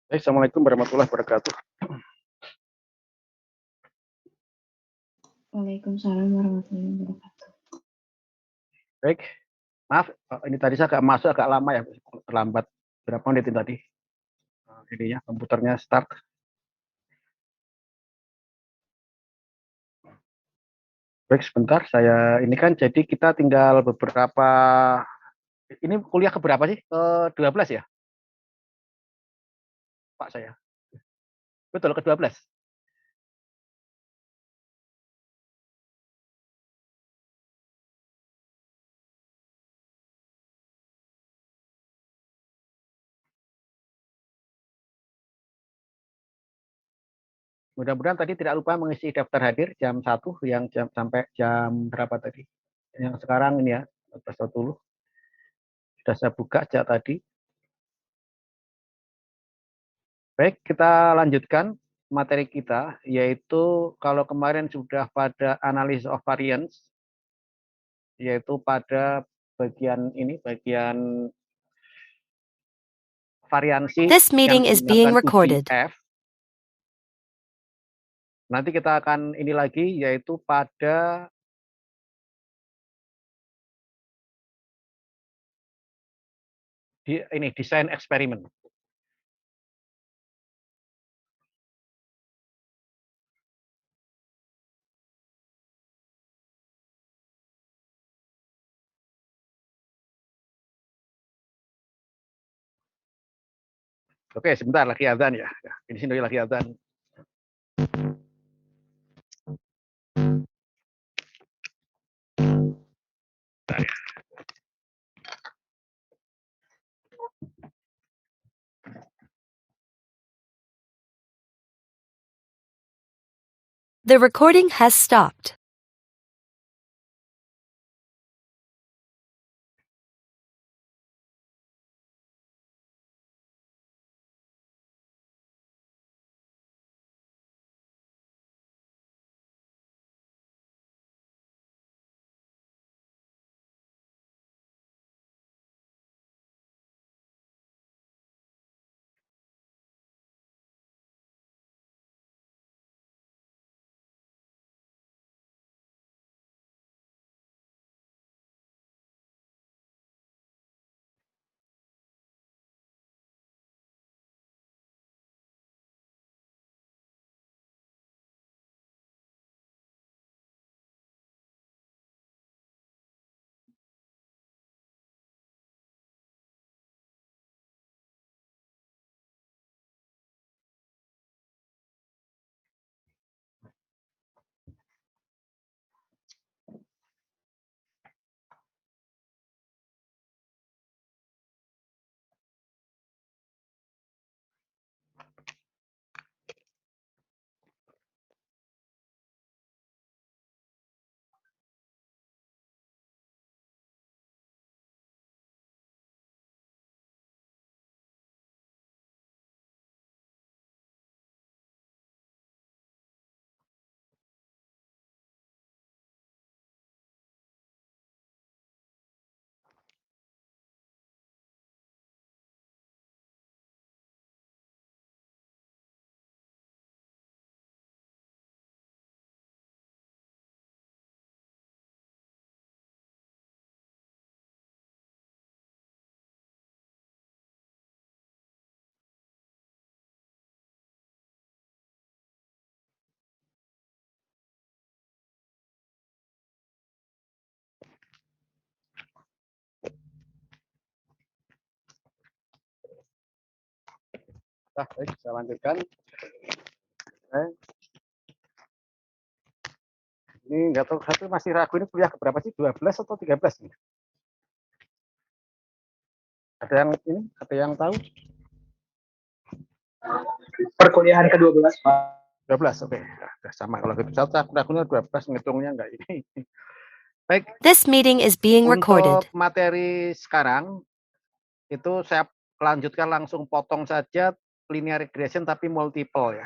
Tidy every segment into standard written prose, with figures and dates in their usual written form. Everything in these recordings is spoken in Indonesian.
Assalamualaikum warahmatullahi wabarakatuh. Waalaikumsalam warahmatullahi wabarakatuh. Baik, maaf ini tadi saya masuk agak lama ya, terlambat berapa menit ini tadi. Ininya komputernya start. Baik, sebentar saya ini kan jadi kita tinggal beberapa ini kuliah ke berapa sih? Ke 12 ya, Pak saya. Betul ke 12. Mudah-mudahan tadi tidak lupa mengisi daftar hadir jam 1 yang sampai jam berapa tadi? Yang sekarang ini ya, 14.20. Sudah saya buka sejak tadi. Baik, kita lanjutkan materi kita, yaitu kalau kemarin sudah pada analysis of variance, yaitu pada bagian ini, bagian variansi This yang meeting is being menggunakan uji recorded. F. Nanti kita akan ini lagi, yaitu pada ini desain eksperimen. Oke, sebentar lagi azan ya. Ini sini lagi azan. The recording has stopped. Nah, baik, saya lanjutkan. Ini nggak tahu, satu masih ragu ini kuliah ke berapa sih? 12 atau 13 nih? Ada yang ini? Ada yang tahu? Perkuliahan ke-12, Pak. 12, oke. Nah, sama kalau gitu. Saya ragunya 12, ngitungnya enggak ini. Baik. This meeting is being recorded. Untuk materi sekarang, itu saya lanjutkan langsung potong saja linear regression tapi multiple ya.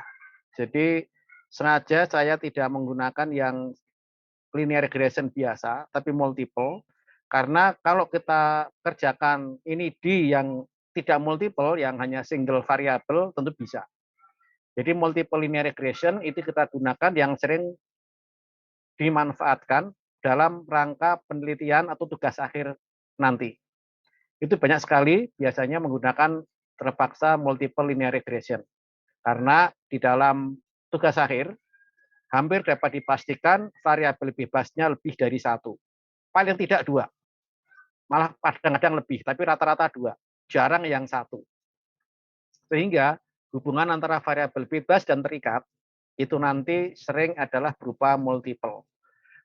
Jadi sengaja saya tidak menggunakan yang linear regression biasa tapi multiple, karena kalau kita kerjakan ini di yang tidak multiple, yang hanya single variable, tentu bisa. Jadi multiple linear regression itu kita gunakan yang sering dimanfaatkan dalam rangka penelitian atau tugas akhir nanti. Itu banyak sekali biasanya menggunakan terpaksa multiple linear regression. Karena di dalam tugas akhir, hampir dapat dipastikan variabel bebasnya lebih dari satu. Paling tidak dua. Malah kadang-kadang lebih, tapi rata-rata dua. Jarang yang satu. Sehingga hubungan antara variabel bebas dan terikat itu nanti sering adalah berupa multiple.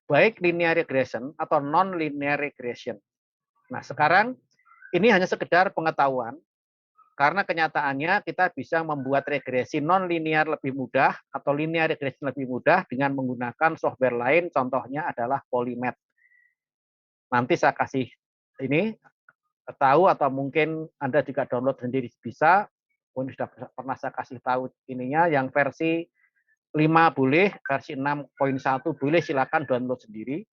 Baik linear regression atau non-linear regression. Nah, sekarang ini hanya sekedar pengetahuan, karena kenyataannya kita bisa membuat regresi non-linear lebih mudah atau linear regression lebih mudah dengan menggunakan software lain, contohnya adalah Polymath. Nanti saya kasih ini tahu atau mungkin Anda juga download sendiri bisa, pun sudah pernah saya kasih tahu ininya, yang versi 5 boleh, versi 6.1 boleh, silakan download sendiri.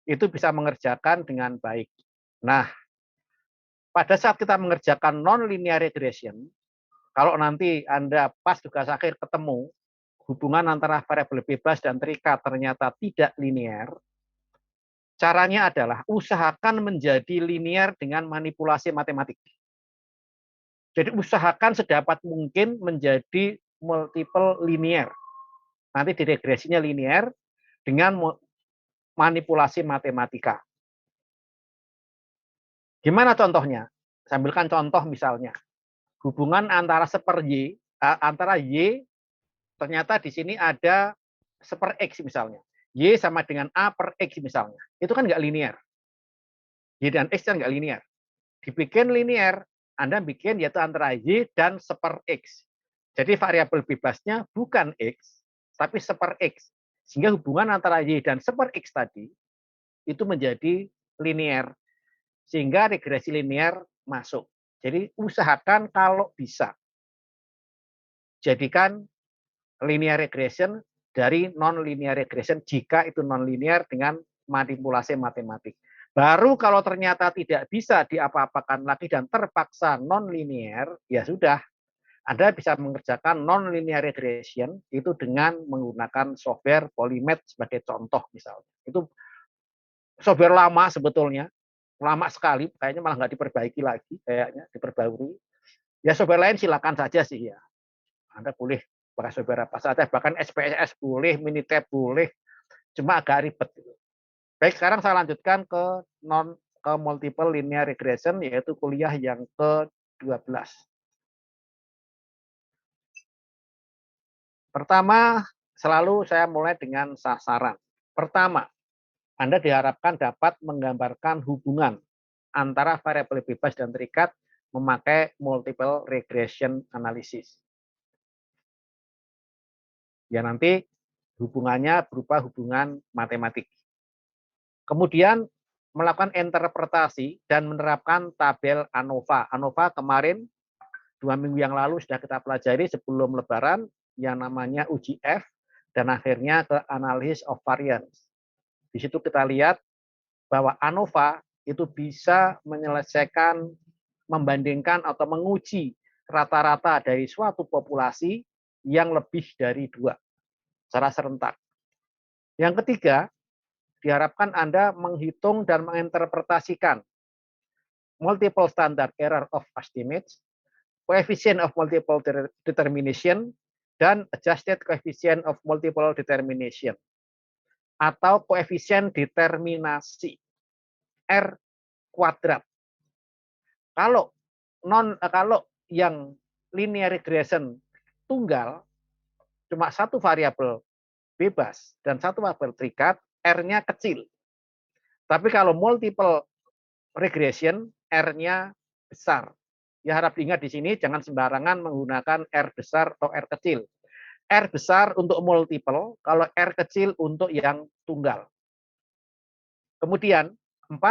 Itu bisa mengerjakan dengan baik. Nah, pada saat kita mengerjakan non-linear regression, kalau nanti Anda pas tugas akhir ketemu hubungan antara variabel bebas dan terikat ternyata tidak linear, caranya adalah usahakan menjadi linear dengan manipulasi matematik. Jadi usahakan sedapat mungkin menjadi multiple linear. Nanti di regresinya linear dengan manipulasi matematika. Gimana contohnya? Saya ambilkan contoh misalnya. Hubungan antara Y, antara Y, ternyata di sini ada seper X misalnya. Y sama dengan A per X misalnya. Itu kan nggak linear. Y dan X kan nggak linear. Dibikin linear, Anda bikin yaitu antara Y dan seper X. Jadi variabel bebasnya bukan X, tapi seper X. Sehingga hubungan antara Y dan seper X tadi itu menjadi linear. Sehingga regresi linear masuk. Jadi usahakan kalau bisa jadikan linear regression dari non-linear regression jika itu non-linear dengan manipulasi matematik. Baru kalau ternyata tidak bisa diapa-apakan lagi dan terpaksa non-linear, ya sudah, Anda bisa mengerjakan non-linear regression itu dengan menggunakan software Polymath sebagai contoh misalnya. Itu software lama sebetulnya, lama sekali, kayaknya malah nggak diperbaiki lagi, kayaknya diperbarui. Ya software lain silakan saja sih ya. Anda boleh pakai software apa saja, bahkan SPSS boleh, Minitab boleh, cuma agak ribet. Baik, sekarang saya lanjutkan ke multiple linear regression, yaitu kuliah yang ke-12. Pertama, selalu saya mulai dengan sasaran. Pertama, Anda diharapkan dapat menggambarkan hubungan antara variabel bebas dan terikat memakai multiple regression analysis. Ya nanti hubungannya berupa hubungan matematik. Kemudian melakukan interpretasi dan menerapkan tabel ANOVA. ANOVA kemarin 2 minggu yang lalu sudah kita pelajari sebelum Lebaran yang namanya UGF dan akhirnya ke analysis of variance. Di situ kita lihat bahwa ANOVA itu bisa menyelesaikan, membandingkan atau menguji rata-rata dari suatu populasi yang lebih dari 2 secara serentak. Yang ketiga, diharapkan Anda menghitung dan menginterpretasikan multiple standard error of estimates, coefficient of multiple determination, dan adjusted coefficient of multiple determination atau koefisien determinasi R kuadrat. Kalau yang linear regression tunggal cuma satu variabel bebas dan satu variabel terikat, R-nya kecil. Tapi kalau multiple regression, R-nya besar. Ya harap diingat di sini jangan sembarangan menggunakan R besar atau R kecil. R besar untuk multiple, kalau R kecil untuk yang tunggal. Kemudian, 4,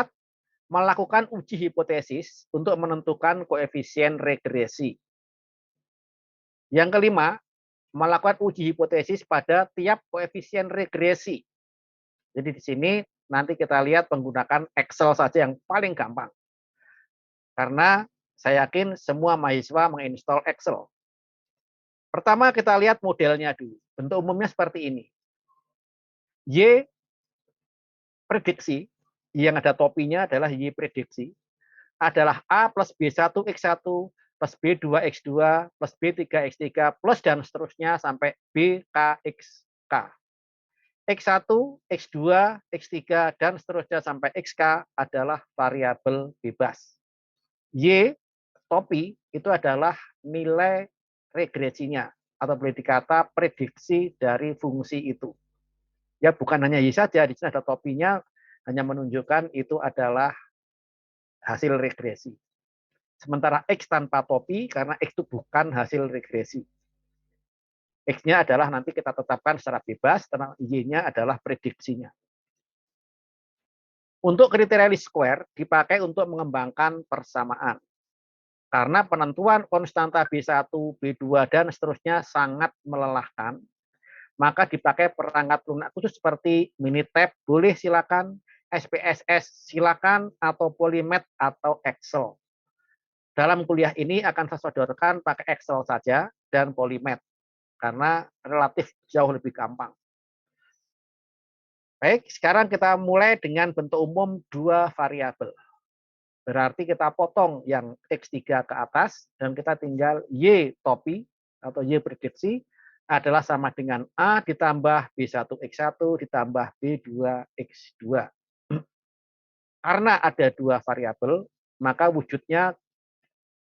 melakukan uji hipotesis untuk menentukan koefisien regresi. Yang kelima, melakukan uji hipotesis pada tiap koefisien regresi. Jadi di sini nanti kita lihat menggunakan Excel saja yang paling gampang. Karena Saya yakin semua mahasiswa menginstall Excel. Pertama kita lihat modelnya dulu. Bentuk umumnya seperti ini. Y prediksi, yang ada topinya adalah Y prediksi, adalah A plus B1 X1 plus B2 X2 plus B3 X3 plus dan seterusnya sampai BKXK. X1, X2, X3, dan seterusnya sampai XK adalah variabel bebas. Y, topi, itu adalah nilai regresinya, atau boleh dikata prediksi dari fungsi itu. Ya, bukan hanya Y saja, di sini ada topinya, hanya menunjukkan itu adalah hasil regresi. Sementara X tanpa topi, karena X itu bukan hasil regresi. X-nya adalah nanti kita tetapkan secara bebas, karena Y-nya adalah prediksinya. Untuk kriteria least square dipakai untuk mengembangkan persamaan. Karena penentuan konstanta B1, B2, dan seterusnya sangat melelahkan, maka dipakai perangkat lunak khusus seperti Minitab, boleh silakan, SPSS silakan, atau Polymath atau Excel. Dalam kuliah ini akan saya sodorkan pakai Excel saja dan Polymath, karena relatif jauh lebih gampang. Baik, sekarang kita mulai dengan bentuk umum dua variabel. Berarti kita potong yang X3 ke atas, dan kita tinggal Y topi atau Y prediksi adalah sama dengan A ditambah B1X1 ditambah B2X2. Karena ada dua variabel, maka wujudnya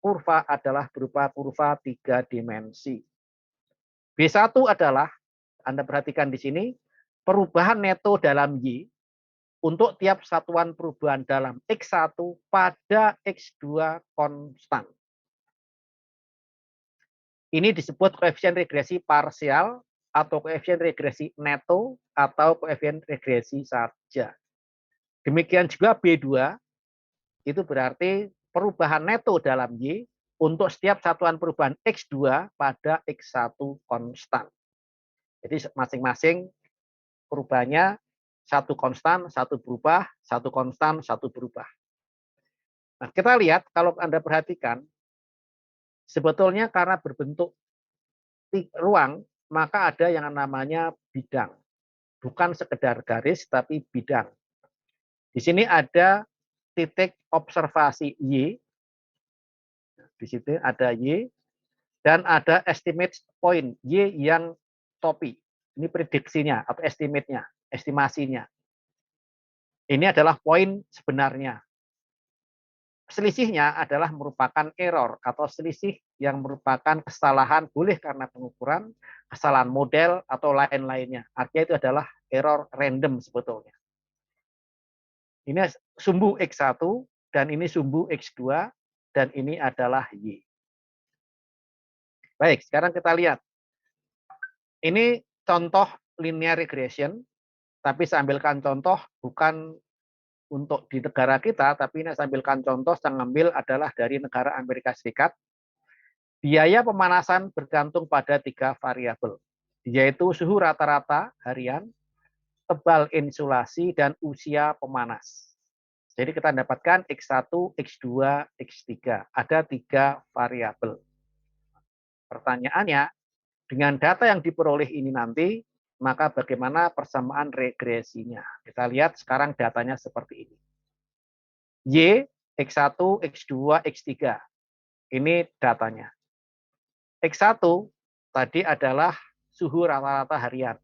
kurva adalah berupa kurva 3 dimensi. B1 adalah, Anda perhatikan di sini, perubahan neto dalam Y untuk tiap satuan perubahan dalam X1 pada X2 konstan. Ini disebut koefisien regresi parsial atau koefisien regresi neto atau koefisien regresi saja. Demikian juga B2, itu berarti perubahan neto dalam Y untuk setiap satuan perubahan X2 pada X1 konstan. Jadi masing-masing perubahannya satu konstan, satu berubah, satu konstan, satu berubah. Nah, kita lihat kalau Anda perhatikan, sebetulnya karena berbentuk ruang, maka ada yang namanya bidang. Bukan sekedar garis, tapi bidang. Di sini ada titik observasi Y, di situ ada Y, dan ada estimate point Y yang topi. Ini prediksinya atau estimate-nya, estimasinya. Ini adalah poin sebenarnya. Selisihnya adalah merupakan error atau selisih yang merupakan kesalahan, boleh karena pengukuran, kesalahan model, atau lain-lainnya. Artinya itu adalah error random sebetulnya. Ini sumbu X1, dan ini sumbu X2, dan ini adalah Y. Baik, sekarang kita lihat. Ini contoh linear regression, tapi saya ambilkan contoh bukan untuk di negara kita, tapi ini saya ambilkan contoh, saya ambil adalah dari negara Amerika Serikat. Biaya pemanasan bergantung pada 3 variabel, yaitu suhu rata-rata harian, tebal insulasi, dan usia pemanas. Jadi kita dapatkan X1, X2, X3. Ada 3 variabel. Pertanyaannya, dengan data yang diperoleh ini nanti, maka bagaimana persamaan regresinya? Kita lihat sekarang datanya seperti ini. Y, X1, X2, X3. Ini datanya. X1 tadi adalah suhu rata-rata harian.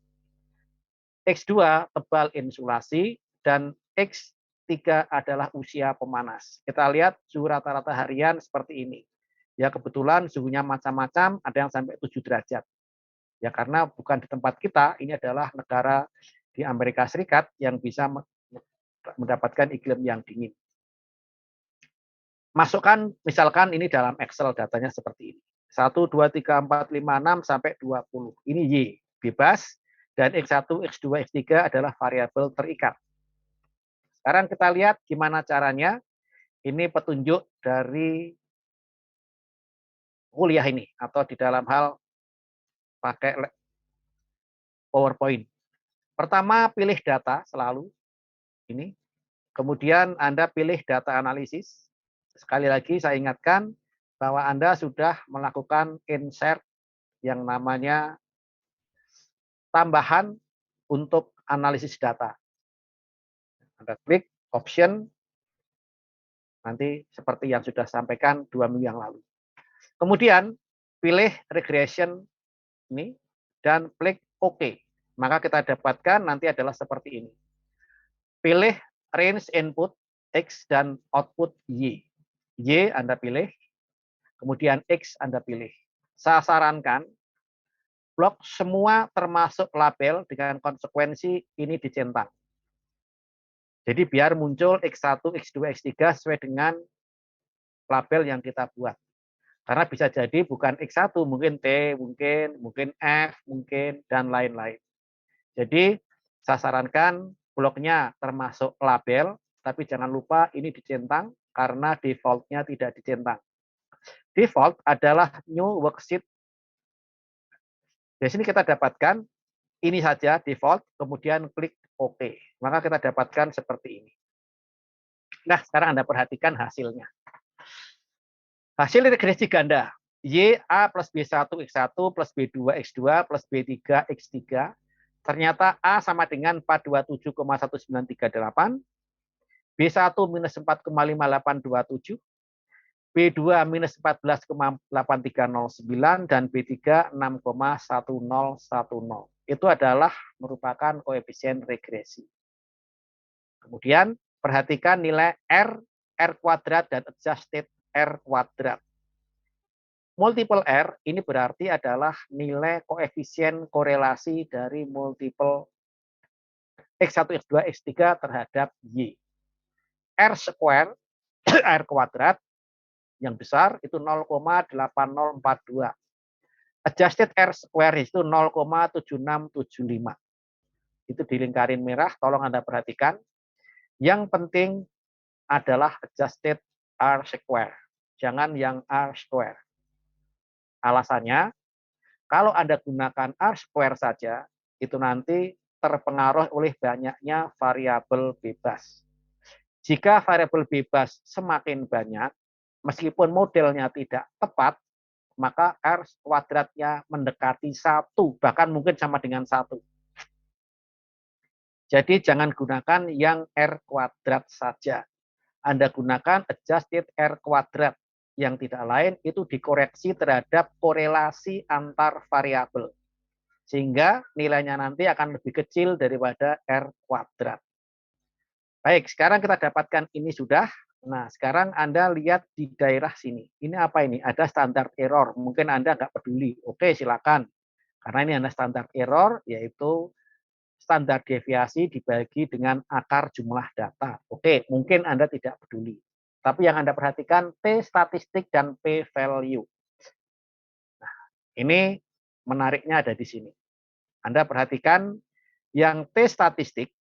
X2 tebal insulasi, dan X3 adalah usia pemanas. Kita lihat suhu rata-rata harian seperti ini. Ya, kebetulan suhunya macam-macam, ada yang sampai 7 derajat. Ya, karena bukan di tempat kita, ini adalah negara di Amerika Serikat yang bisa mendapatkan iklim yang dingin. Masukkan, misalkan ini dalam Excel datanya seperti ini. 1, 2, 3, 4, 5, 6, sampai 20. Ini Y, bebas. Dan X1, X2, X3 adalah variabel terikat. Sekarang kita lihat gimana caranya. Ini petunjuk dari kuliah ini, atau di dalam hal pakai PowerPoint. Pertama, pilih data selalu. Ini. Kemudian Anda pilih data analisis. sekali lagi saya ingatkan bahwa Anda sudah melakukan insert yang namanya tambahan untuk analisis data. Anda klik option, nanti seperti yang sudah sampaikan 2 minggu yang lalu. Kemudian pilih regression ini dan klik OK. Maka kita dapatkan nanti adalah seperti ini. Pilih range input X dan output Y. Y Anda pilih, kemudian X Anda pilih. Saya sarankan blok semua termasuk label dengan konsekuensi ini dicentang. Jadi biar muncul X1, X2, X3 sesuai dengan label yang kita buat. Karena bisa jadi bukan X1, mungkin T, mungkin F, mungkin, dan lain-lain. Jadi saya sarankan bloknya termasuk label, tapi jangan lupa ini dicentang karena default-nya tidak dicentang. Default adalah new worksheet. Di sini kita dapatkan ini saja default, kemudian klik OK. Maka kita dapatkan seperti ini. Nah, sekarang Anda perhatikan hasilnya. Hasil regresi ganda, Y A plus B1 X1 plus B2 X2 plus B3 X3, ternyata A sama dengan 427,1938, B1 minus 4,5827, B2 minus 14,8309, dan B3 6,1010. Itu adalah merupakan koefisien regresi. Kemudian perhatikan nilai R, R kuadrat, dan adjusted R kuadrat. Multiple R ini berarti adalah nilai koefisien korelasi dari multiple X1, X2, X3 terhadap Y. R square, R kuadrat, yang besar itu 0,8042. Adjusted R square itu 0,7675. Itu dilingkarin merah, tolong Anda perhatikan. Yang penting adalah adjusted R square, jangan yang R square. Alasannya, kalau Anda gunakan R square saja, itu nanti terpengaruh oleh banyaknya variabel bebas. Jika variabel bebas semakin banyak, meskipun modelnya tidak tepat, maka R kuadratnya mendekati 1, bahkan mungkin sama dengan 1. Jadi jangan gunakan yang R kuadrat saja. Anda gunakan adjusted R kuadrat, yang tidak lain itu dikoreksi terhadap korelasi antar variabel. Sehingga nilainya nanti akan lebih kecil daripada R kuadrat. Baik, sekarang kita dapatkan ini sudah. Nah, sekarang Anda lihat di daerah sini. Ini apa ini? Ada standar error. Mungkin Anda nggak peduli. Oke, silakan. Karena ini ada standar error, yaitu standar deviasi dibagi dengan akar jumlah data. Oke, mungkin Anda tidak peduli. Tapi yang Anda perhatikan T statistik dan P value. Nah, ini menariknya ada di sini. Anda perhatikan yang T statistik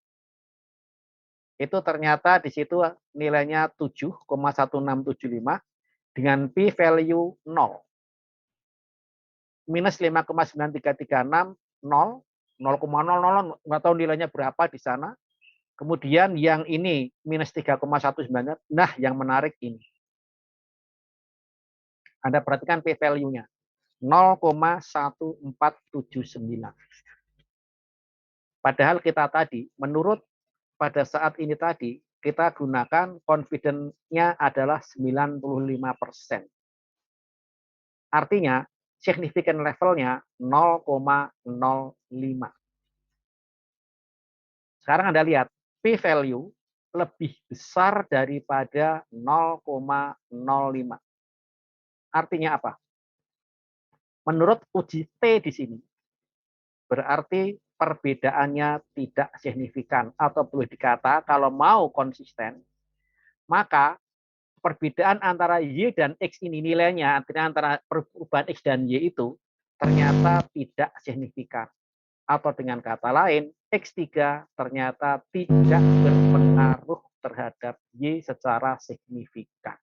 itu ternyata di situ nilainya 7,1675 dengan P value 0. Minus 5,9336, 0, 0,00, nggak tahu nilainya berapa di sana. Kemudian yang ini minus 3,19. Nah, yang menarik ini. Anda perhatikan P value-nya. 0,1479. Padahal kita tadi, menurut pada saat ini tadi, kita gunakan confidence-nya adalah 95%. Artinya, significant level-nya 0,05. Sekarang Anda lihat, P value lebih besar daripada 0,05. Artinya apa? Menurut uji T di sini, berarti perbedaannya tidak signifikan, atau boleh dikata kalau mau konsisten, maka perbedaan antara Y dan X ini nilainya, antara perubahan X dan Y itu ternyata tidak signifikan. Atau dengan kata lain, X3 ternyata tidak berpengaruh terhadap Y secara signifikan.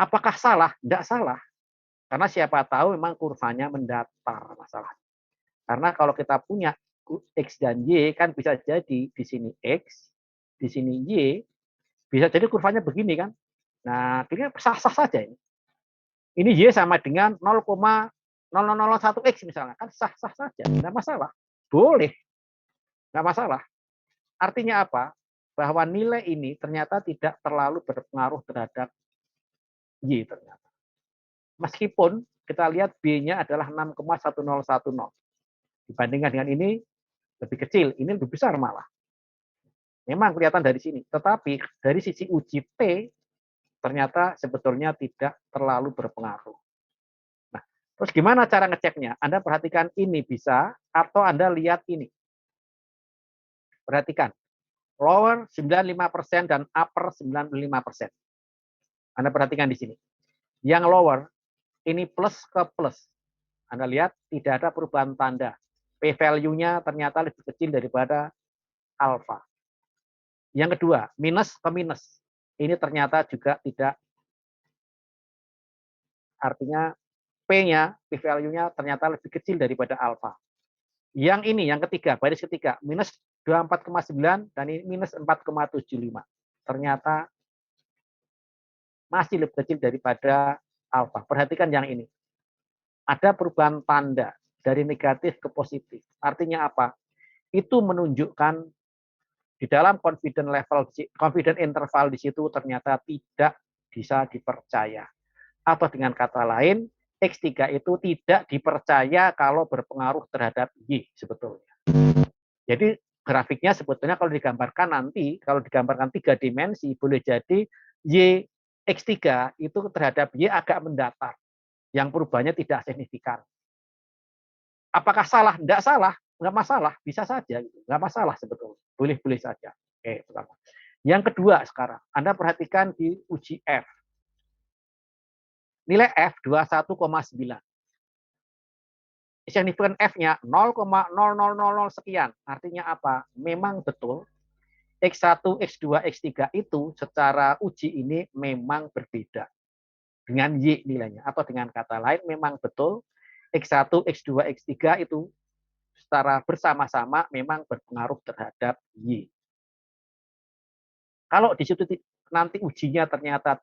Apakah salah? Tidak salah. Karena siapa tahu memang kurvanya mendatar masalah. Karena kalau kita punya X dan Y kan bisa jadi di sini X, di sini Y, bisa jadi kurvanya begini kan. Nah, ini sah-sah saja ini. Ini Y sama dengan 0,0001X misalnya. Kan sah-sah saja, nggak masalah. Boleh, nggak masalah. Artinya apa? Bahwa nilai ini ternyata tidak terlalu berpengaruh terhadap Y ternyata. Meskipun kita lihat B-nya adalah 6,1010. Dibandingkan dengan ini lebih kecil, ini lebih besar malah. Memang kelihatan dari sini. Tetapi dari sisi uji T, ternyata sebetulnya tidak terlalu berpengaruh. Nah, terus gimana cara ngeceknya? Anda perhatikan ini bisa, atau Anda lihat ini. Perhatikan. Lower 95% dan upper 95%. Anda perhatikan di sini. Yang lower, ini plus ke plus. Anda lihat tidak ada perubahan tanda. P-value-nya ternyata lebih kecil daripada alpha. Yang kedua, minus ke minus. Ini ternyata juga tidak, artinya P-nya, P-value-nya ternyata lebih kecil daripada alpha. Yang ini, yang ketiga, baris ketiga, minus 24,9 dan ini minus 4,75. Ternyata masih lebih kecil daripada alpha. Perhatikan yang ini. Ada perubahan tanda dari negatif ke positif. Artinya apa? Itu menunjukkan di dalam confident interval di situ ternyata tidak bisa dipercaya. Atau dengan kata lain, X3 itu tidak dipercaya kalau berpengaruh terhadap Y sebetulnya. Jadi grafiknya sebetulnya kalau digambarkan nanti, kalau digambarkan 3 dimensi, boleh jadi Y X3 itu terhadap Y agak mendatar, yang perubahannya tidak signifikan. Apakah salah? Tidak salah, nggak masalah, bisa saja, nggak masalah sebetulnya, boleh-boleh saja. Oke, pertama. Yang kedua sekarang, Anda perhatikan di uji F. Nilai F 21,9. Signifikan F-nya 0,0000 sekian. Artinya apa? Memang betul X1, X2, X3 itu secara uji ini memang berbeda dengan Y nilainya. Atau dengan kata lain memang betul X1, X2, X3 itu secara bersama-sama memang berpengaruh terhadap Y. Kalau di situ nanti ujinya ternyata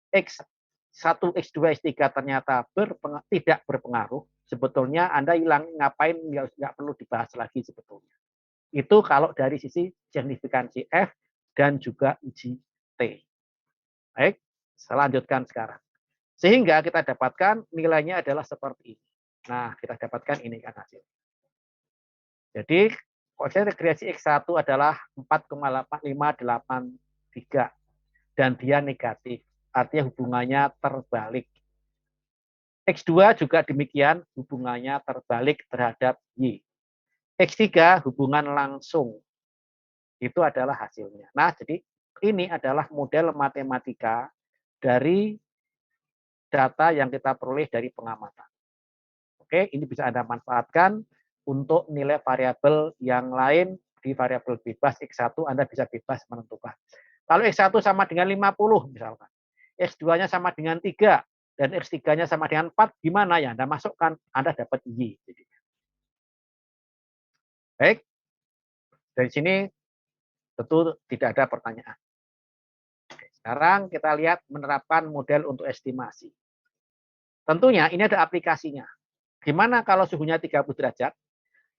X1, X2, X3 ternyata tidak berpengaruh, sebetulnya Anda ngapain nggak perlu dibahas lagi sebetulnya. Itu kalau dari sisi signifikansi F dan juga uji T. Baik, saya lanjutkan sekarang. Sehingga kita dapatkan nilainya adalah seperti ini. Nah, kita dapatkan ini kan hasil. Jadi, koefisien regresi X1 adalah 4,8583 dan dia negatif. Artinya hubungannya terbalik. X2 juga demikian, hubungannya terbalik terhadap Y. X3 hubungan langsung. Itu adalah hasilnya. Nah, jadi ini adalah model matematika dari data yang kita peroleh dari pengamatan. Oke, ini bisa Anda manfaatkan untuk nilai variabel yang lain di variabel bebas X1 Anda bisa bebas menentukan. Kalau X1 sama dengan 50 misalkan, X2-nya sama dengan 3 dan X3-nya sama dengan 4, gimana ya Anda masukkan, Anda dapat Y. Baik, dari sini tentu tidak ada pertanyaan. Sekarang kita lihat menerapkan model untuk estimasi. Tentunya ini ada aplikasinya. Gimana kalau suhunya 30 derajat,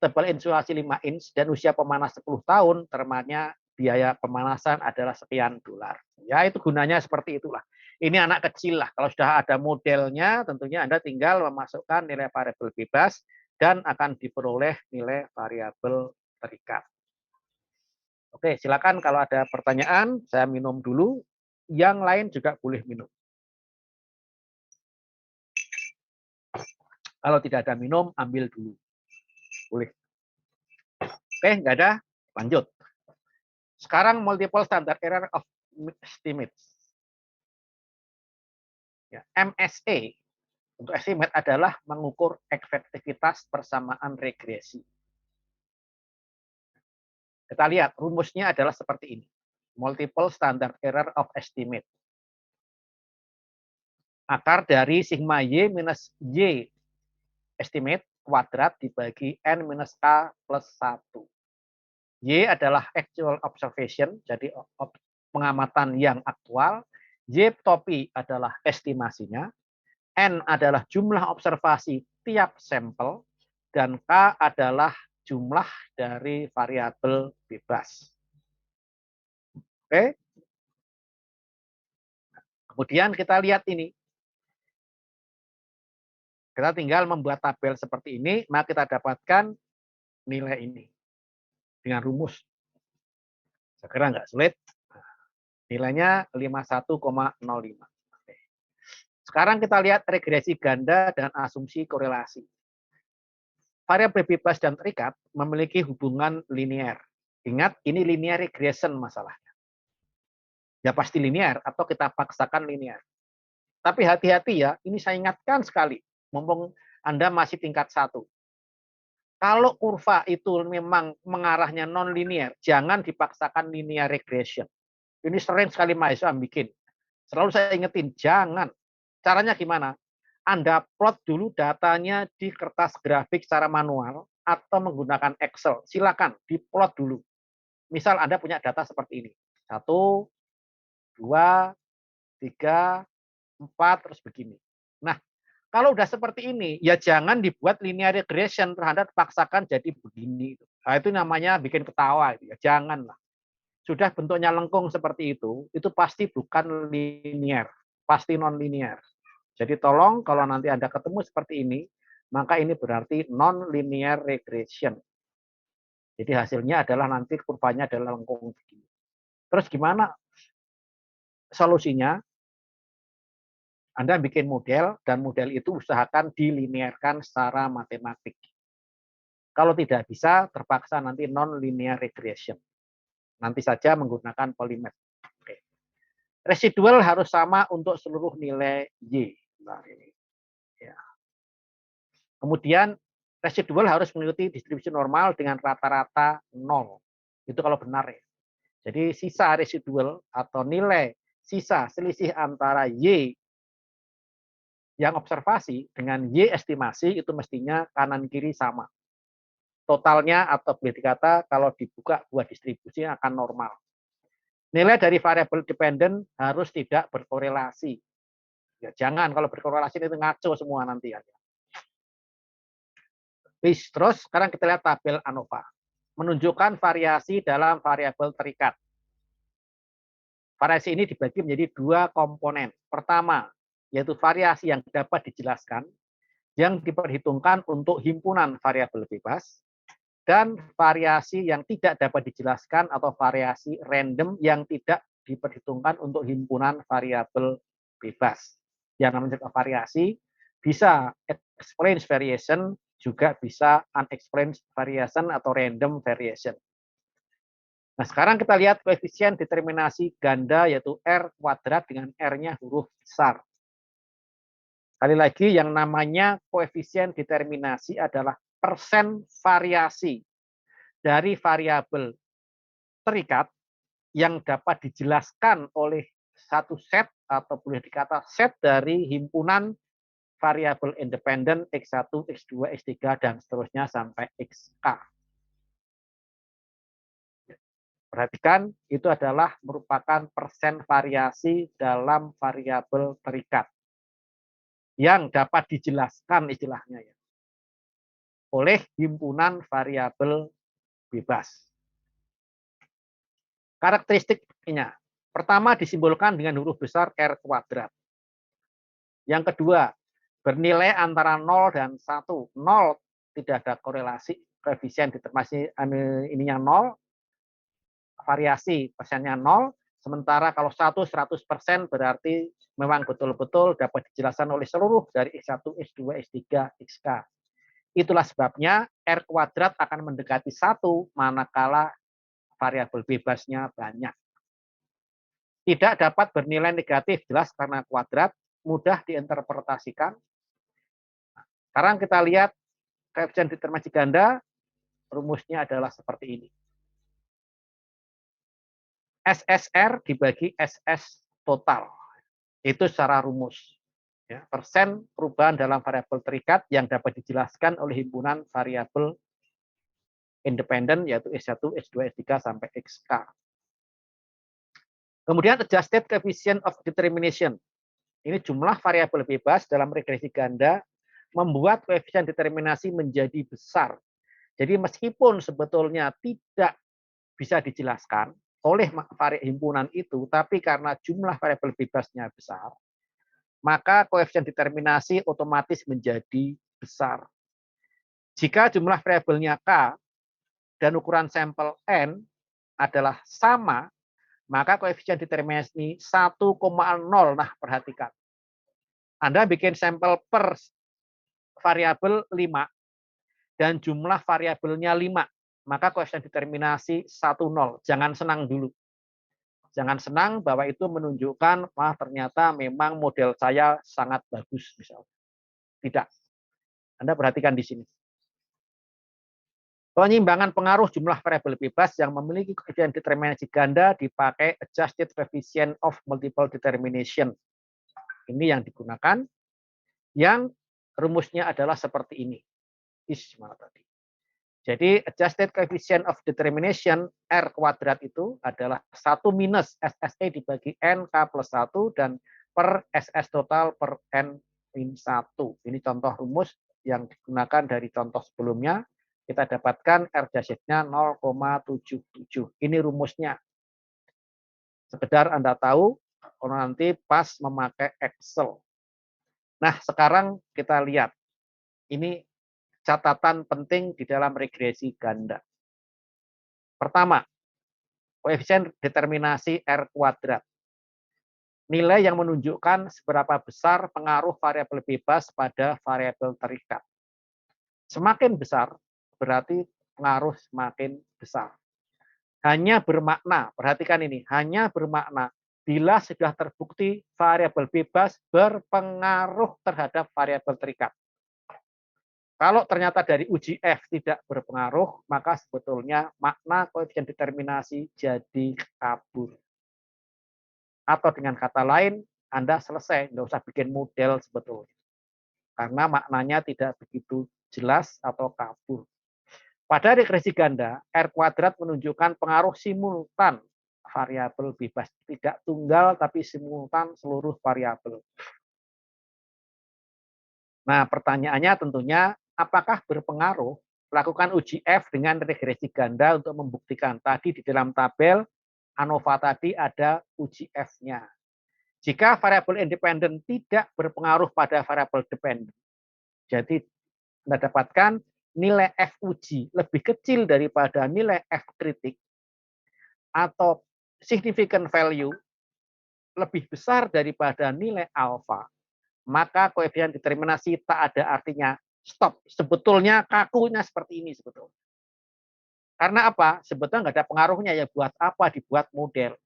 tebal insulasi 5 inch dan usia pemanas 10 tahun, termanya biaya pemanasan adalah sekian dolar. Ya itu gunanya seperti itulah. Ini anak kecil lah. Kalau sudah ada modelnya, tentunya Anda tinggal memasukkan nilai variabel bebas dan akan diperoleh nilai variabel terikat. Oke, silakan kalau ada pertanyaan, saya minum dulu. Yang lain juga boleh minum. Kalau tidak ada minum, ambil dulu. Boleh. Oke, nggak ada, lanjut. Sekarang multiple standard error of estimates. Ya, MSE untuk estimate adalah mengukur efektivitas persamaan regresi. Kita lihat rumusnya adalah seperti ini. Multiple standard error of estimate. Akar dari sigma Y minus Y estimate kuadrat dibagi N minus K plus 1. Y adalah actual observation, jadi pengamatan yang aktual. Y topi adalah estimasinya, N adalah jumlah observasi tiap sampel, dan K adalah jumlah dari variabel bebas. Oke. Kemudian kita lihat ini. Kita tinggal membuat tabel seperti ini, maka kita dapatkan nilai ini dengan rumus. Saya kira nggak sulit. Nilainya 51,05. Sekarang kita lihat regresi ganda dan asumsi korelasi. Variabel bebas dan terikat memiliki hubungan linear. Ingat, ini linear regression masalahnya. Ya pasti linear atau kita paksakan linear. Tapi hati-hati ya, ini saya ingatkan sekali. Mumpung Anda masih tingkat 1. Kalau kurva itu memang mengarahnya non-linear, jangan dipaksakan linear regression. Ini sering sekali mahasiswa bikin. Selalu saya ingetin, jangan. Caranya gimana? Anda plot dulu datanya di kertas grafik secara manual atau menggunakan Excel. Silakan diplot dulu. Misal Anda punya data seperti ini. 1, 2, 3, 4, terus begini. Nah, kalau udah seperti ini, ya jangan dibuat linear regression terhadap paksakan jadi begini. Nah, itu namanya bikin ketawa. Ya. Janganlah. Sudah bentuknya lengkung seperti itu pasti bukan linear, pasti non-linear. Jadi tolong kalau nanti Anda ketemu seperti ini, maka ini berarti non-linear regression. Jadi hasilnya adalah nanti kurvanya adalah lengkung begini. Terus gimana solusinya? Anda bikin model, dan model itu usahakan dilinearkan secara matematik. Kalau tidak bisa, terpaksa nanti non-linear regression. Nanti saja menggunakan polymath. Oke. Residual harus sama untuk seluruh nilai Y. Nah, ini. Ya. Kemudian, residual harus mengikuti distribusi normal dengan rata-rata 0. Itu kalau benar ya. Jadi sisa residual atau nilai sisa selisih antara Y yang observasi dengan Y estimasi itu mestinya kanan kiri sama. Totalnya atau boleh dikata kalau dibuka buah distribusi akan normal. Nilai dari variabel dependent harus tidak berkorelasi. Ya, jangan kalau berkorelasi itu ngaco semua nanti aja. Terus sekarang kita lihat tabel ANOVA. Menunjukkan variasi dalam variabel terikat. Variasi ini dibagi menjadi 2 komponen. Pertama, yaitu variasi yang dapat dijelaskan, yang diperhitungkan untuk himpunan variabel bebas, dan variasi yang tidak dapat dijelaskan atau variasi random yang tidak diperhitungkan untuk himpunan variabel bebas. Yang namanya variasi bisa explained variation, juga bisa unexplained variation atau random variation. Nah, sekarang kita lihat koefisien determinasi ganda yaitu R kuadrat dengan R-nya huruf besar. Sekali lagi, yang namanya koefisien determinasi adalah persen variasi dari variabel terikat yang dapat dijelaskan oleh satu set atau boleh dikata set dari himpunan variabel independen X1, X2, X3, dan seterusnya sampai XK. Perhatikan, itu adalah merupakan persen variasi dalam variabel terikat yang dapat dijelaskan istilahnya ya, oleh himpunan variabel bebas. Karakteristiknya, pertama disimbolkan dengan huruf besar R kuadrat. Yang kedua, bernilai antara 0 dan 1. 0 tidak ada korelasi, koefisien determinasi ininya 0, variasi persennya 0, sementara kalau 100% berarti memang betul-betul dapat dijelaskan oleh seluruh dari X1, X2, X3, XK. Itulah sebabnya R kuadrat akan mendekati 1 manakala variabel bebasnya banyak. Tidak dapat bernilai negatif, jelas karena kuadrat, mudah diinterpretasikan. Sekarang kita lihat koefisien determinasi ganda, rumusnya adalah seperti ini. SSR dibagi SS total. Itu secara rumus. Ya, persen perubahan dalam variabel terikat yang dapat dijelaskan oleh himpunan variabel independen yaitu S1, S2, S3 sampai XK. Kemudian adjusted coefficient of determination. Ini jumlah variabel bebas dalam regresi ganda membuat koefisien determinasi menjadi besar. Jadi meskipun sebetulnya tidak bisa dijelaskan oleh himpunan itu, tapi karena jumlah variabel bebasnya besar, maka koefisien determinasi otomatis menjadi besar. Jika jumlah variabelnya K dan ukuran sampel N adalah sama, maka koefisien determinasi 1,0. Nah, perhatikan. Anda bikin sampel per variabel 5 dan jumlah variabelnya 5, maka koefisien determinasi 1,0. Jangan senang dulu. Jangan senang bahwa itu menunjukkan, wah ternyata memang model saya sangat bagus misalnya. Tidak. Anda perhatikan di sini. Penyimbangan pengaruh jumlah variabel bebas yang memiliki koefisien determinasi ganda dipakai adjusted coefficient of multiple determination. Ini yang digunakan. Yang rumusnya adalah seperti ini. Mana tadi? Jadi adjusted coefficient of determination R kuadrat itu adalah 1 minus SSE dibagi N K plus 1 dan per SS total per N min 1. Ini contoh rumus yang digunakan dari contoh sebelumnya. Kita dapatkan R dasarnya 0,77. Ini rumusnya. Sekedar Anda tahu, kalau nanti pas memakai Excel. Nah, sekarang kita lihat. Ini catatan penting di dalam regresi ganda. Pertama, koefisien determinasi R kuadrat. Nilai yang menunjukkan seberapa besar pengaruh variabel bebas pada variabel terikat. Semakin besar, berarti pengaruh semakin besar. Hanya bermakna, perhatikan ini, hanya bermakna bila sudah terbukti variabel bebas berpengaruh terhadap variabel terikat. Kalau ternyata dari uji F tidak berpengaruh, maka sebetulnya makna koefisien determinasi jadi kabur. Atau dengan kata lain, Anda selesai, nggak usah bikin model sebetulnya. Karena maknanya tidak begitu jelas atau kabur. Pada regresi ganda, R kuadrat menunjukkan pengaruh simultan variabel bebas. Tidak tunggal, tapi simultan seluruh variabel. Nah, pertanyaannya tentunya, apakah berpengaruh? Lakukan uji F dengan regresi ganda untuk membuktikan. Tadi di dalam tabel ANOVA tadi ada uji F-nya. Jika variabel independen tidak berpengaruh pada variabel dependen, jadi Anda dapatkan nilai F uji lebih kecil daripada nilai F kritik atau significant value lebih besar daripada nilai alfa, maka koefisien determinasi tak ada artinya. Stop. Sebetulnya kakunya seperti ini sebetulnya. Karena apa? Sebetulnya nggak ada pengaruhnya ya, buat apa dibuat model.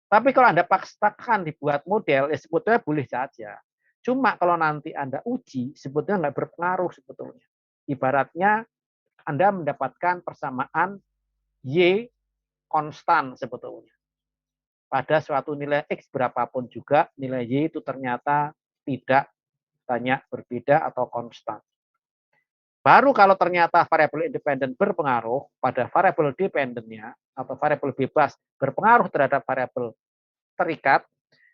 Tapi kalau Anda paksakan dibuat model, ya sebetulnya boleh saja. Cuma kalau nanti Anda uji, sebetulnya nggak berpengaruh sebetulnya. Ibaratnya Anda mendapatkan persamaan Y konstan sebetulnya. Pada suatu nilai X berapapun juga, nilai Y itu ternyata tidak banyak berbeda atau konstan. Baru kalau ternyata variabel independen berpengaruh pada variabel dependennya atau variabel bebas berpengaruh terhadap variabel terikat,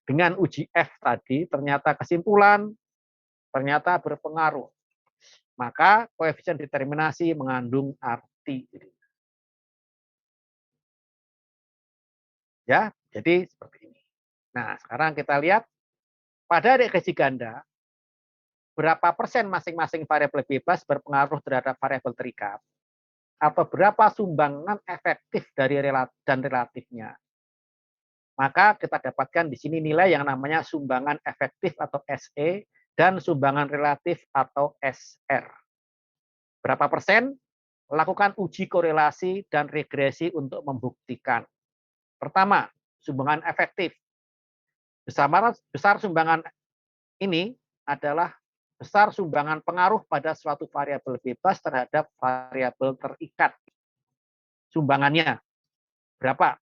dengan uji F tadi ternyata kesimpulan ternyata berpengaruh. Maka koefisien determinasi mengandung arti. Ya, jadi seperti ini. Nah, sekarang kita lihat pada regresi ganda berapa persen masing-masing variabel bebas berpengaruh terhadap variabel terikat atau berapa sumbangan efektif dari dan relatifnya. Maka kita dapatkan di sini nilai yang namanya sumbangan efektif atau SE dan sumbangan relatif atau SR. Berapa persen? Lakukan uji korelasi dan regresi untuk membuktikan. Pertama, sumbangan efektif. Besar sumbangan ini adalah besar sumbangan pengaruh pada suatu variabel bebas terhadap variabel terikat. Sumbangannya berapa?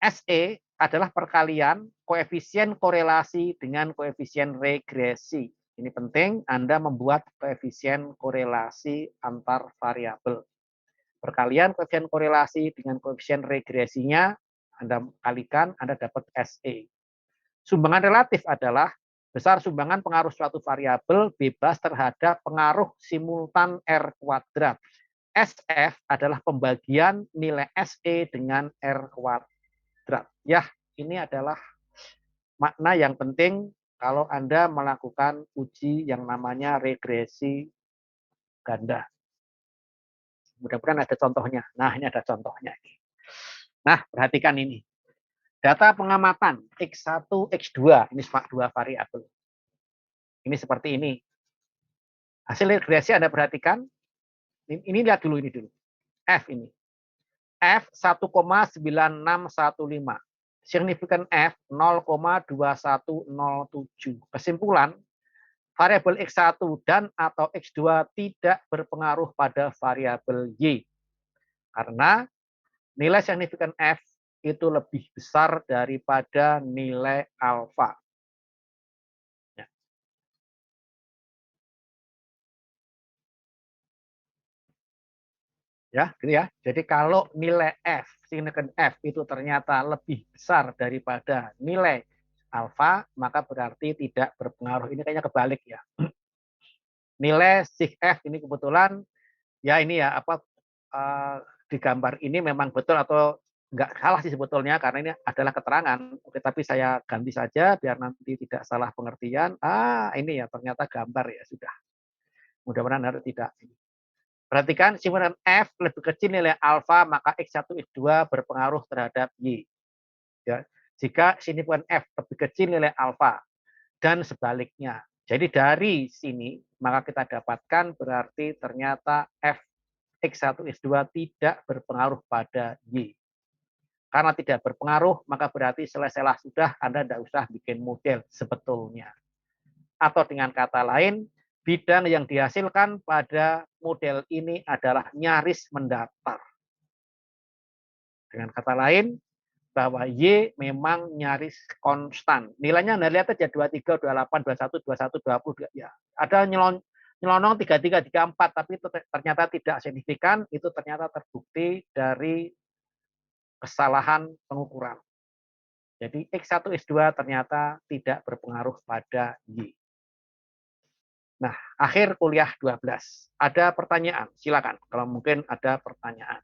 SE adalah perkalian koefisien korelasi dengan koefisien regresi. Ini penting, Anda membuat koefisien korelasi antar variabel. Perkalian koefisien korelasi dengan koefisien regresinya Anda kalikan, Anda dapat SE. Sumbangan relatif adalah besar sumbangan pengaruh suatu variabel bebas terhadap pengaruh simultan R kuadrat. SF adalah pembagian nilai SE dengan R kuadrat. Ya, ini adalah makna yang penting kalau Anda melakukan uji yang namanya regresi ganda. Mudah-mudahan ada contohnya. Nah, ini ada contohnya. Nah, perhatikan ini. Data pengamatan X1, X2, ini dua variabel. Ini seperti ini. Hasil regresi Anda perhatikan. Ini lihat dulu, ini dulu. F ini. F 1,9615. Signifikan F 0,2107. Kesimpulan, variabel X1 dan atau X2 tidak berpengaruh pada variabel Y. Karena nilai signifikan F itu lebih besar daripada nilai alfa. Ya, gitu ya. Jadi kalau nilai F, signifikan F itu ternyata lebih besar daripada nilai alfa, maka berarti tidak berpengaruh. Ini kayaknya kebalik ya. Nilai sig F ini kebetulan ya ini ya apa di gambar ini memang betul atau enggak salah sih sebetulnya karena ini adalah keterangan. Oke, tapi saya ganti saja biar nanti tidak salah pengertian. Ini ya ternyata gambar ya sudah. Mudah-mudahan harus tidak. Perhatikan simpulan F lebih kecil nilai alfa, maka X1, X2 berpengaruh terhadap Y. Ya. Jika simpulan F lebih kecil nilai alfa dan sebaliknya. Jadi dari sini maka kita dapatkan berarti ternyata F X1, X2 tidak berpengaruh pada Y. Karena tidak berpengaruh, maka berarti selesailah sudah, Anda tidak usah bikin model sebetulnya. Atau dengan kata lain, bidang yang dihasilkan pada model ini adalah nyaris mendatar. Dengan kata lain, bahwa Y memang nyaris konstan. Nilainya Anda lihat aja 23, 28, 21, 21, 20. Ya. Ada nyelonong 33, 34, tapi itu ternyata tidak signifikan. Itu ternyata terbukti dari kesalahan pengukuran. Jadi X1, X2 ternyata tidak berpengaruh pada Y. Nah, akhir kuliah 12. Ada pertanyaan? Silakan kalau mungkin ada pertanyaan.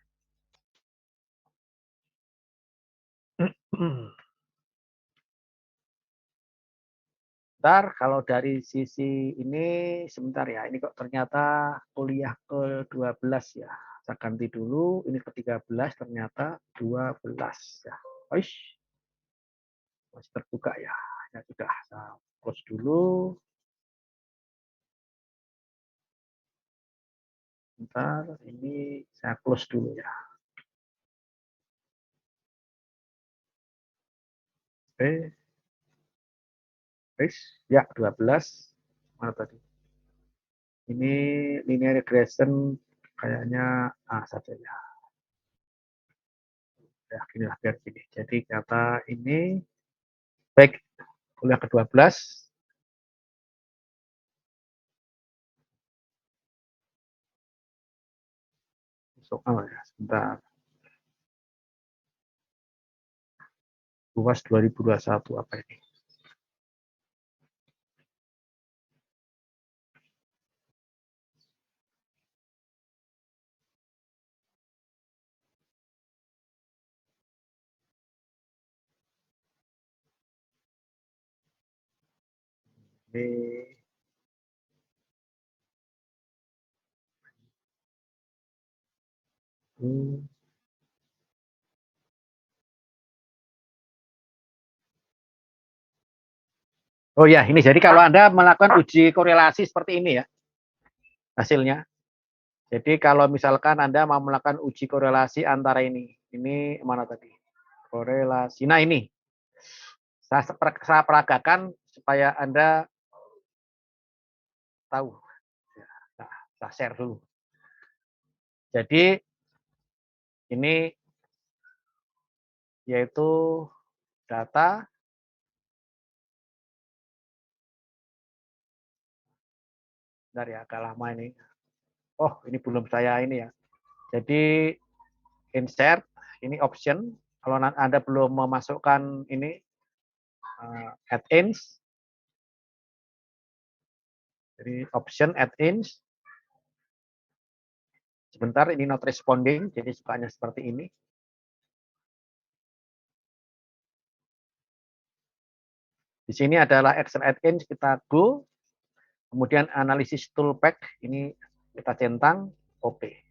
Bentar, kalau dari sisi ini sebentar ya. Ini kok ternyata kuliah ke-12 ya. Saya ganti dulu, ini ke-13 ternyata 12 ya. Oish. Masih terbuka ya. Ya sudah, saya close dulu. Bentar, ini saya close dulu ya. Oke. Ya 12. Mana tadi? Ini linear regression kayaknya A saja ya. Ya, ginilah biar gini. Jadi kata ini baik kuliah ke-12 soal ya, sebentar. UAS 2021 apa ini? Ini Oh ya, ini jadi kalau Anda melakukan uji korelasi seperti ini ya, hasilnya. Jadi kalau misalkan Anda mau melakukan uji korelasi antara ini mana tadi? Korelasi. Nah ini, saya peragakan supaya Anda tahu. Nah, saya share dulu. Jadi ini yaitu data dari agak lama ini. Oh, ini belum saya ini ya. Jadi insert, ini option Kalau Anda belum memasukkan ini add-ins, jadi option add-ins, sebentar ini not responding, jadi sukanya seperti ini. Di sini adalah Excel add-ins, kita go, kemudian analisis toolpack, ini kita centang, oke.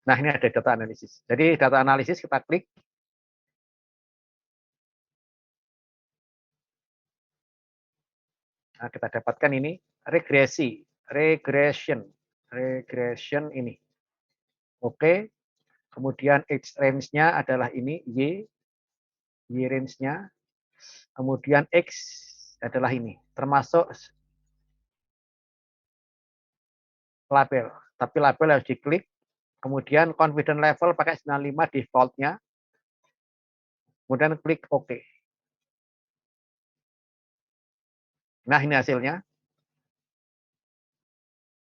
Nah, ini ada data analisis. Jadi data analisis kita klik. Nah, kita dapatkan ini regression ini. Oke. Kemudian X range-nya adalah ini Y range-nya. Kemudian X adalah ini, termasuk label. Tapi label harus diklik. Kemudian confidence level pakai 95 default-nya. Kemudian klik OK. Nah, ini hasilnya.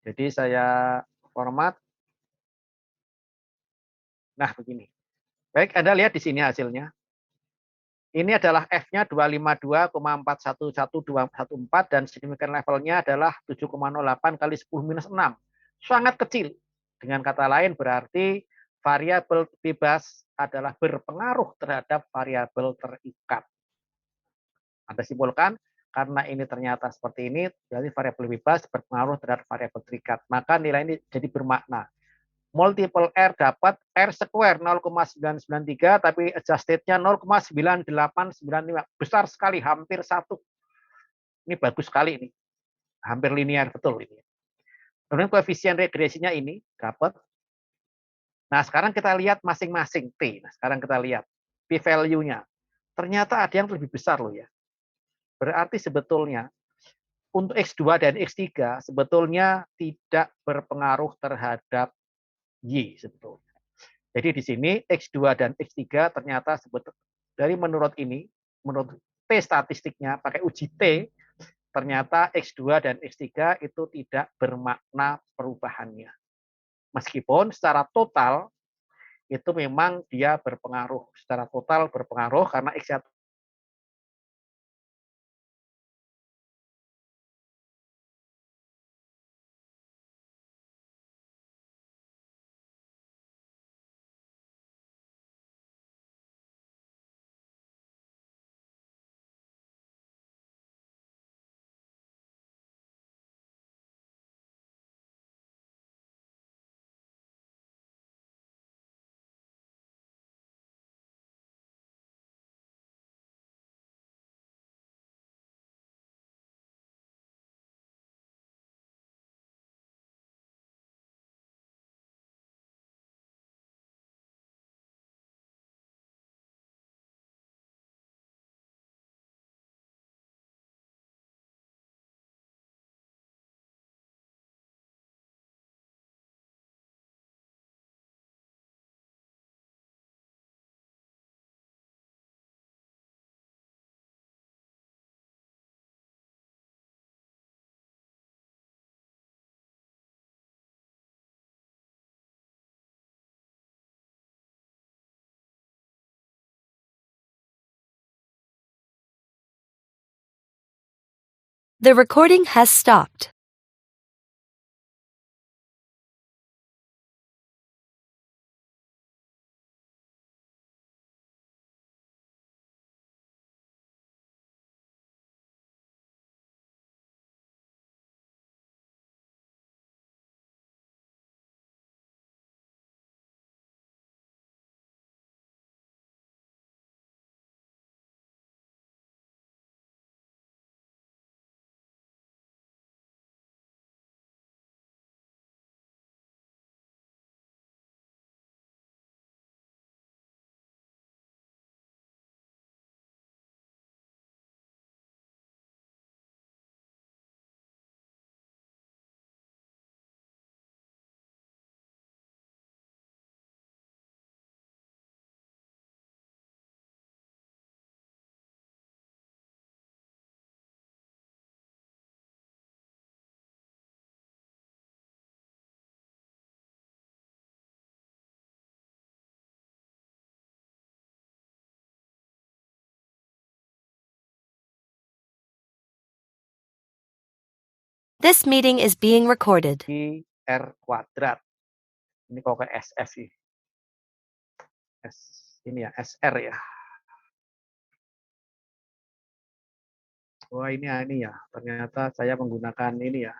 Jadi saya format. Nah, begini. Baik, Anda lihat di sini hasilnya. Ini adalah F-nya 252,411214 dan signifikan levelnya adalah 7,08 kali 10 minus 6. Sangat kecil. Dengan kata lain berarti variabel bebas adalah berpengaruh terhadap variabel terikat. Anda simpulkan, karena ini ternyata seperti ini, berarti variabel bebas berpengaruh terhadap variabel terikat. Maka nilai ini jadi bermakna. Multiple R dapat R square 0,993 tapi adjusted-nya 0,9895. Besar sekali, hampir 1. Ini bagus sekali ini. Hampir linear betul ini. Kemudian koefisien regresinya ini dapat. Nah, sekarang kita lihat masing-masing T. Nah, sekarang kita lihat p-value-nya. Ternyata ada yang lebih besar loh ya. Berarti sebetulnya untuk X2 dan X3 sebetulnya tidak berpengaruh terhadap Y sebetulnya. Jadi di sini X2 dan X3 ternyata dari menurut T statistiknya pakai uji T, ternyata X2 dan X3 itu tidak bermakna perubahannya. Meskipun secara total itu memang dia berpengaruh. Secara total berpengaruh karena X1. The recording has stopped. This meeting is being recorded. R kuadrat. Ini kok ke SS sih. Ini ya, SR ya. Wah ini ya. Ternyata saya menggunakan ini ya.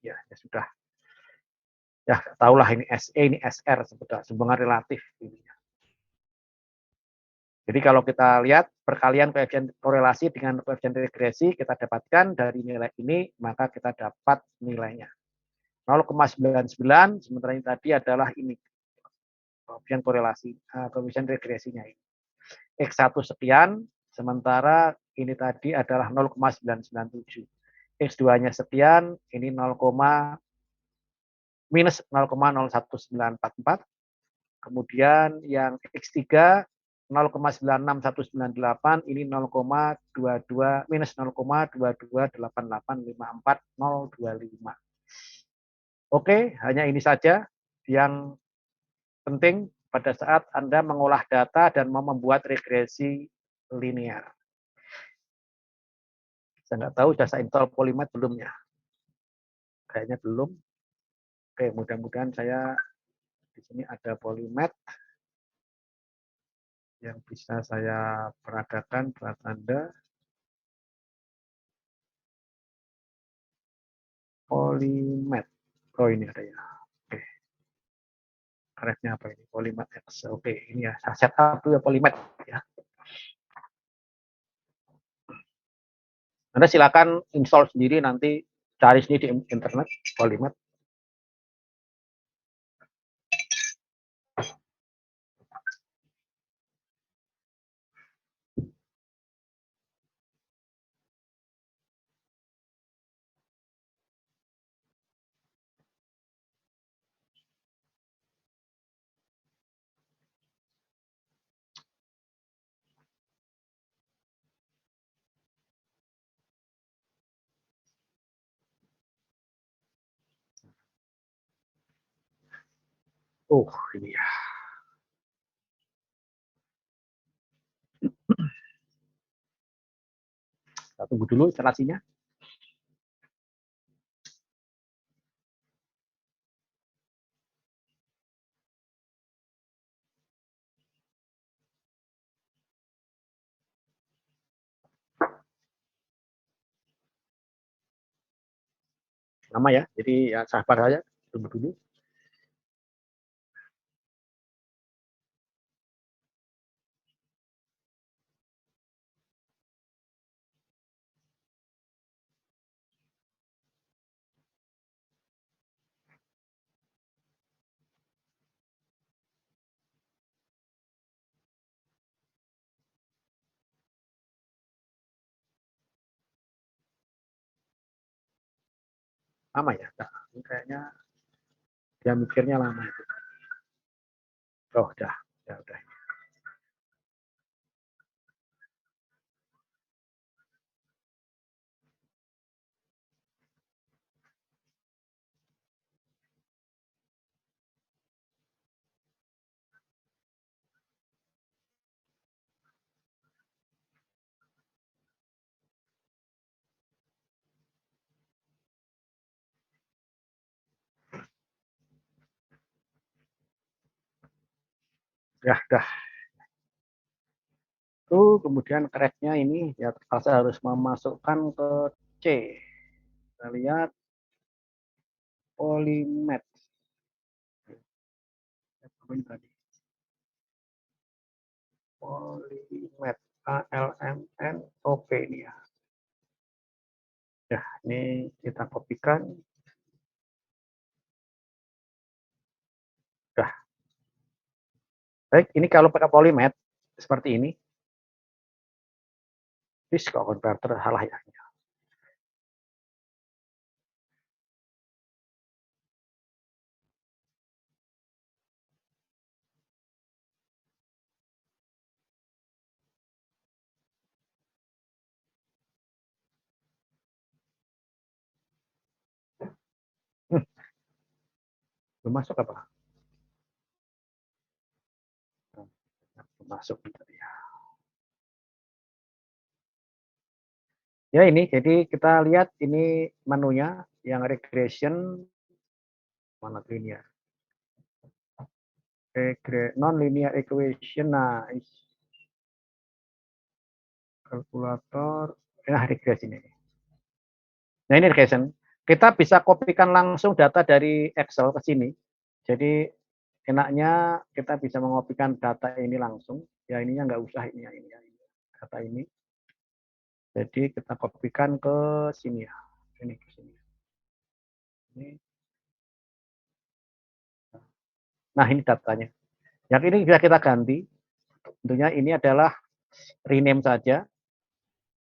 Ya sudah. Ya tahulah ini SE, ini SR sebetulnya. Hubungan relatif. Ini. Jadi kalau kita lihat perkalian koefisien korelasi dengan koefisien regresi, kita dapatkan dari nilai ini, maka kita dapat nilainya. 0,99, sementara ini tadi adalah ini. Koefisien korelasi, koefisien regresinya ini. X1 sekian, sementara ini tadi adalah 0,997. X2-nya sekian, ini minus 0,01944. Kemudian yang X3 0,96198 ini 0,22 minus 0,228854025. Oke, hanya ini saja yang penting pada saat Anda mengolah data dan mau membuat regresi linear. Saya nggak tahu jasa install Polymath belum ya. Kayaknya belum. Oke, mudah-mudahan saya di sini ada Polymath yang bisa saya peragakan buat Anda. Polymath. Oh ini ada ya. Oke. Keretnya apa ini? Polymath X. Oke, ini ya. Saya setup dulu ya Polymath ya. Anda silakan install sendiri nanti cari sendiri di internet Polymath. Ini ya. Kita tunggu dulu instalasinya. Lama ya, jadi ya sabar saja, tunggu dulu. Lama ya, kayaknya dia mikirnya lama itu. Oh, udah. Ya, udah. Kemudian keretnya ini ya saya harus memasukkan ke C. Kita lihat Polymath. Tadi? Polymath ALMN-OP ini ya. Ya, ini kita kopikan. Dah. Baik, ini kalau pakai Polymath seperti ini. This kok converter salah ya. Belum masuk apa? Belum masuk tadi ya. Ya ini, jadi kita lihat ini menunya yang regression mana tuh ini ya? Non-linear equation, nah kalkulator, nah regresi ini. Nah ini regression. Kita bisa kopikan langsung data dari Excel ke sini. Jadi enaknya kita bisa mengopikan data ini langsung. Ya ininya nggak usah ini ya, data ini. Jadi kita kopikan ke sini ya. Ini ke sini. Ini. Nah ini datanya. Yang ini bisa kita ganti. Tentunya ini adalah rename saja.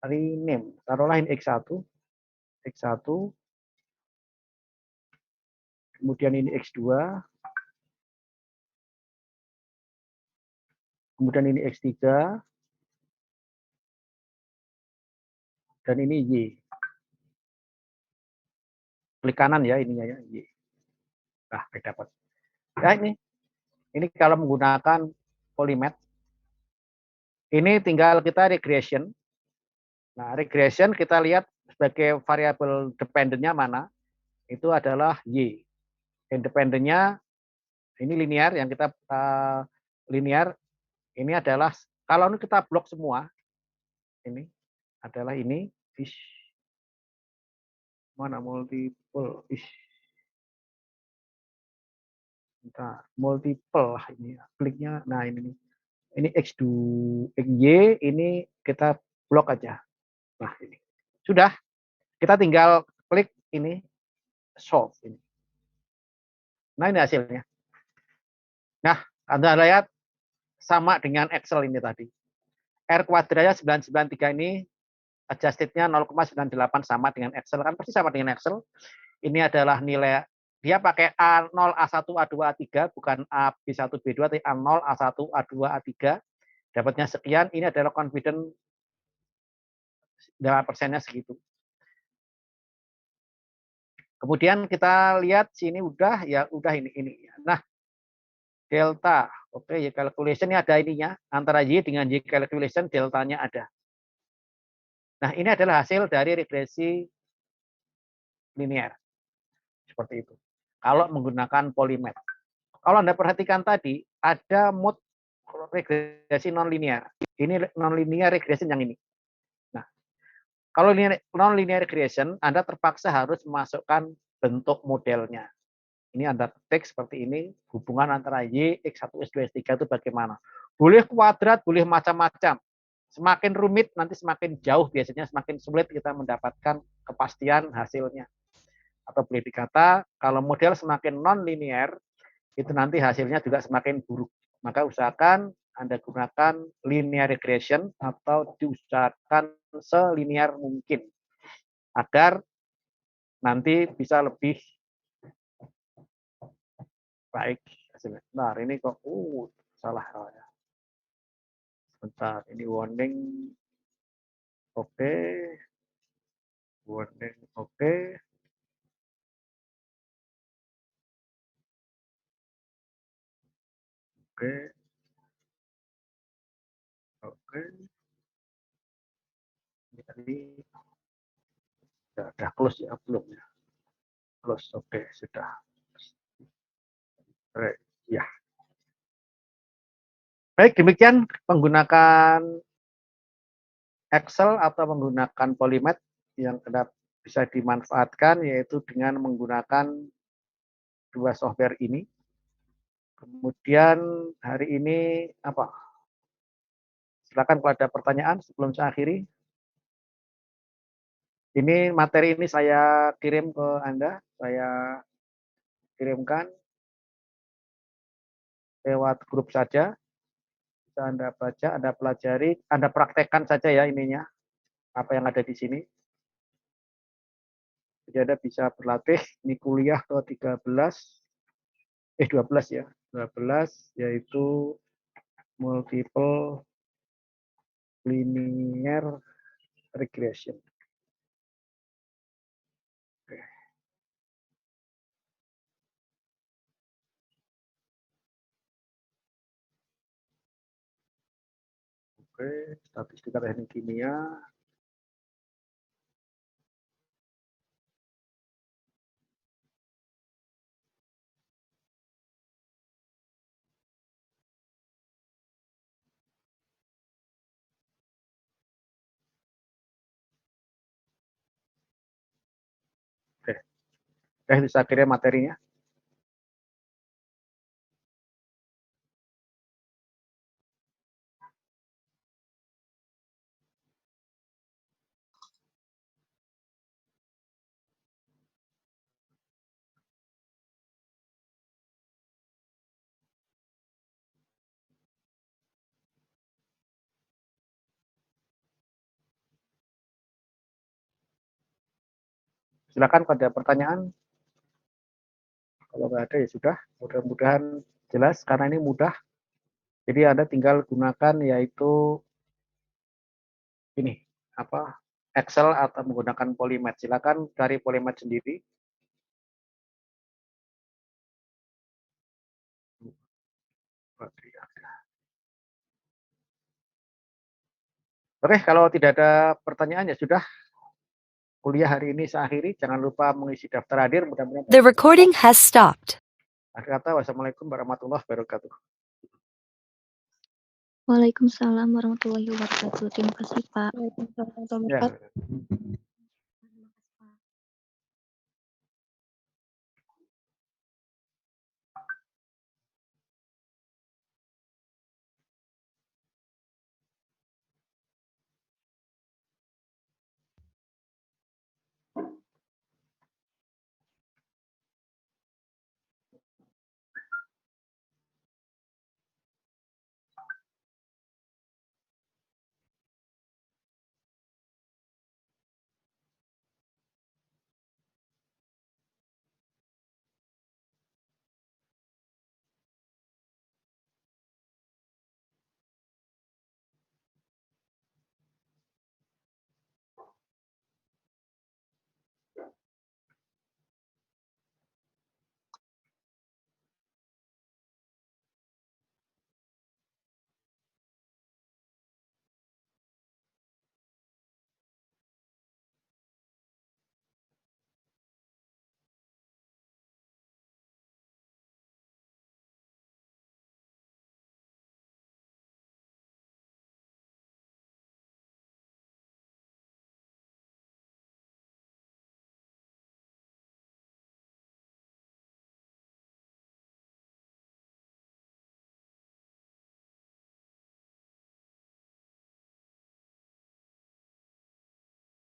Rename. Taruhlah ini X1. X1. Kemudian ini X2. Kemudian ini X3. Dan ini Y. Klik kanan ya ininya ya. Y. Nah, dapat. Ya ini kalau menggunakan Polymath, ini tinggal kita regression. Nah, regression kita lihat sebagai variabel dependennya mana, itu adalah Y. Independennya ini linear, yang kita linear, ini adalah, kalau ini kita blok semua, ini adalah ini, mana multiple, multiple lah ini, kliknya, nah ini X2, XY, ini kita blok aja. Nah ini, sudah, kita tinggal klik ini, solve ini. Nah ini hasilnya. Nah, Anda lihat sama dengan Excel ini tadi. R kuadratnya 993 ini adjustednya 0,98 sama dengan Excel, kan pasti sama dengan Excel. Ini adalah nilai, dia pakai A0, A1, A2, A3, bukan A, B1, B2, tapi A0, A1, A2, A3. Dapatnya sekian, ini adalah confident 8%-nya segitu. Kemudian kita lihat sini udah ini. Nah, delta. Oke, Y calculation ini ada ininya, antara Y dengan Y calculation deltanya ada. Nah, ini adalah hasil dari regresi linear. Seperti itu. Kalau menggunakan Polymath. Kalau Anda perhatikan tadi, ada mode regresi non-linear. Ini non-linear regression yang ini. Nah, kalau non-linear regression, Anda terpaksa harus memasukkan bentuk modelnya. Ini Anda ketik seperti ini, hubungan antara Y, X1, X2, X3 itu bagaimana. Boleh kuadrat, boleh macam-macam. Semakin rumit, nanti semakin jauh biasanya, semakin sulit kita mendapatkan kepastian hasilnya. Atau boleh dikata, kalau model semakin non-linear, itu nanti hasilnya juga semakin buruk. Maka usahakan Anda gunakan linear regression atau diusahakan selinier mungkin agar nanti bisa lebih baik hasilnya. Nah, ini kok salah ya. Sebentar, ini warning. Oke. Warning oke. Oke. Oke. Ini tadi sudah close ya, belum ya? Close, oke, sudah. Oke, ya. Baik, demikian menggunakan Excel atau menggunakan Polymath yang bisa dimanfaatkan, yaitu dengan menggunakan dua software ini. Kemudian hari ini apa? Silakan kalau ada pertanyaan sebelum saya akhiri. Ini materi ini saya kirim ke Anda, saya kirimkan lewat grup saja. Bisa Anda baca, Anda pelajari, Anda praktekkan saja ya ininya, apa yang ada di sini. Jadi Anda bisa berlatih, ini kuliah ke-13, 12 ya, 12 yaitu multiple linear regression. Oke. Oke, statistika teknik kimia. Itu saya kira materinya. Silakan kalau ada pertanyaan. Kalau nggak ada ya sudah. Mudah-mudahan jelas karena ini mudah. Jadi Anda tinggal gunakan yaitu ini apa Excel atau menggunakan Polymath. Silakan cari Polymath sendiri. Oke, kalau tidak ada pertanyaan ya sudah. Kuliah hari ini saya akhiri. Jangan lupa mengisi daftar hadir. Mudah-mudahan. The recording has stopped. Akhir kata, wassalamualaikum warahmatullahi wabarakatuh. Waalaikumsalam warahmatullahi wabarakatuh. Terima kasih Pak. Waalaikumsalam warahmatullahi wabarakatuh. Ya.